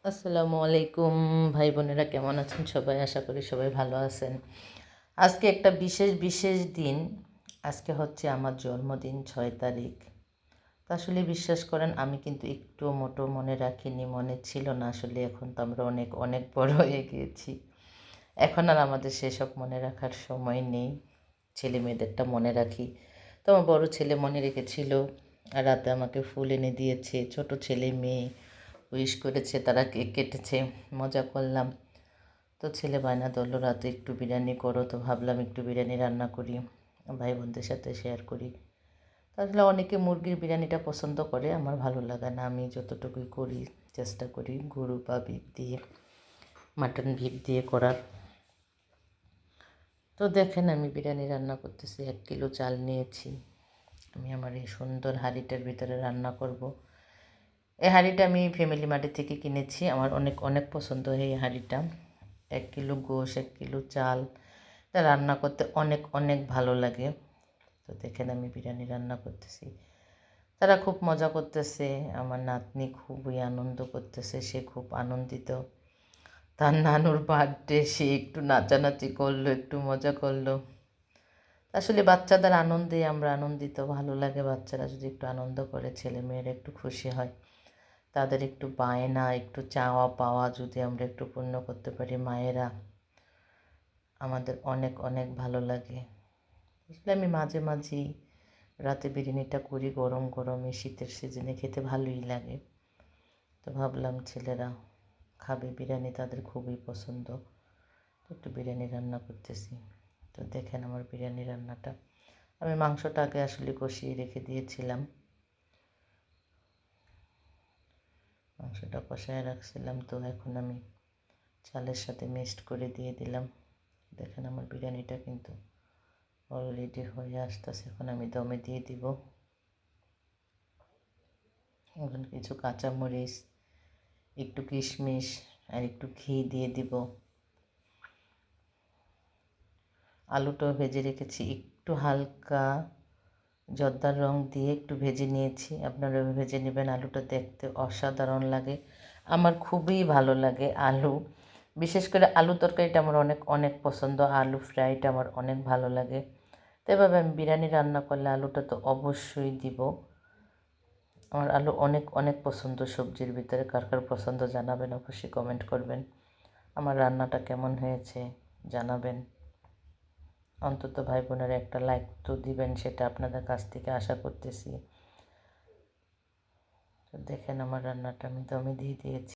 আসসালামু আলাইকুম ভাই বোনেরা, কেমন আছেন সবাই? আশা করি সবাই ভালো আছেন। আজকে একটা বিশেষ দিন। আজকে হচ্ছে আমার জন্মদিন, 6 তারিখ। তো আসলে বিশ্বাস করেন, আমি কিন্তু একটুও মোটো মনে রাখিনি, মনে ছিল না আসলে। এখন তো আমরা অনেক অনেক বড় হয়ে গিয়েছি। এখন আর আমাদের সেসব মনে রাখার সময় নেই। ছেলে মেয়েদেরটা মনে রাখি। তো আমার বড় ছেলে মনে রেখেছিল, আর রাতে আমাকে ফুল এনে দিয়েছে। ছোট ছেলে মেয়ে উইশ করেছে, তারা কেক কেটেছে, মজা করলাম। তো ছেলে বায়না ধরলো রাতে একটু বিরিয়ানি করো, তো ভাবলাম একটু বিরিয়ানি রান্না করি, ভাই বোনদের সাথে শেয়ার করি। আসলে অনেকে মুরগির বিরিয়ানিটা পছন্দ করে, আমার ভালো লাগে না। আমি যতটুকুই করি চেষ্টা করি গরু বা বিফ দিয়ে, মাটন বিফ দিয়ে করার। তো দেখেন, আমি বিরিয়ানি রান্না করতেছি। 1 কিলো চাল নিয়েছি। আমি আমার এই সুন্দর হাঁড়িটার ভিতরে রান্না করব। এই হাঁড়িটা আমি ফ্যামিলি মার্ট থেকে কিনেছি। আমার অনেক অনেক পছন্দ এই হাঁড়িটা। 1 কিলো গোশ, 1 কিলো চাল, এটা রান্না করতে অনেক অনেক ভালো লাগে। তো দেখেন, আমি বিরিয়ানি রান্না করতেছি। তারা খুব মজা করতেছে। আমার নাতনি খুবই আনন্দ করতেছে, সে খুব আনন্দিত। তার নানুর বার্থডে, সে একটু নাচানাচি করলো, একটু মজা করলো। আসলে বাচ্চাদের আনন্দে আমরা আনন্দিত, ভালো লাগে। বাচ্চারা যদি একটু আনন্দ করে, ছেলে মেয়েরা একটু খুশি হয়। তাদের একটু বায়না, একটু চাওয়া পাওয়া যদি আমরা একটু পূর্ণ করতে পারি, মায়েরা, আমাদের অনেক অনেক ভালো লাগে। আসলে আমি মাঝে মাঝেই রাতে বিরিয়ানিটা করি, গরম গরম, এই শীতের সিজনে খেতে ভালোই লাগে। তো ভাবলাম ছেলেরা খাবে বিরিয়ানি, তাদের খুবই পছন্দ। তো একটু বিরিয়ানি রান্না করতেছি। তো দেখেন আমার বিরিয়ানি রান্নাটা। আমি মাংসটাকে আসলে কষিয়ে রেখে দিয়েছিলাম, মাংসটা কষায় রাখছিলাম। তো এখন আমি চালের সাথে মিক্সড করে দিয়ে দিলাম। দেখেন আমার বিরিয়ানিটা কিন্তু অলরেডি হয়ে আসতেছে। এখন আমি দমে দিয়ে দিব। এখন কিছু কাঁচামরিচ, একটু কিশমিশ আর একটু ঘি দিয়ে দিব। আলুটাও ভেজে রেখেছি, একটু হালকা জর্দার রং দিয়ে একটু ভেজে নিয়েছি। আপনারা ভেজে নেবেন। আলুটা দেখতে অসাধারণ লাগে, আমার খুবই ভালো লাগে আলু। বিশেষ করে আলু তরকারিটা আমার অনেক অনেক পছন্দ। আলু ফ্রাইটা আমার অনেক ভালো লাগে। তো এভাবে আমি বিরিয়ানি রান্না করলে আলুটা তো অবশ্যই দিব। আমার আলু অনেক অনেক পছন্দ সবজির ভিতরে। কার কার পছন্দ জানাবেন, অবশ্যই কমেন্ট করবেন। আমার রান্নাটা কেমন হয়েছে জানাবেন। অন্তত ভাই বোনেরা একটা লাইক তো দিবেন, সেটা আপনাদের কাছ থেকে আশা করতেছি। তো দেখেন আমার রান্নাটা আমি দমে দিয়ে দিয়েছি।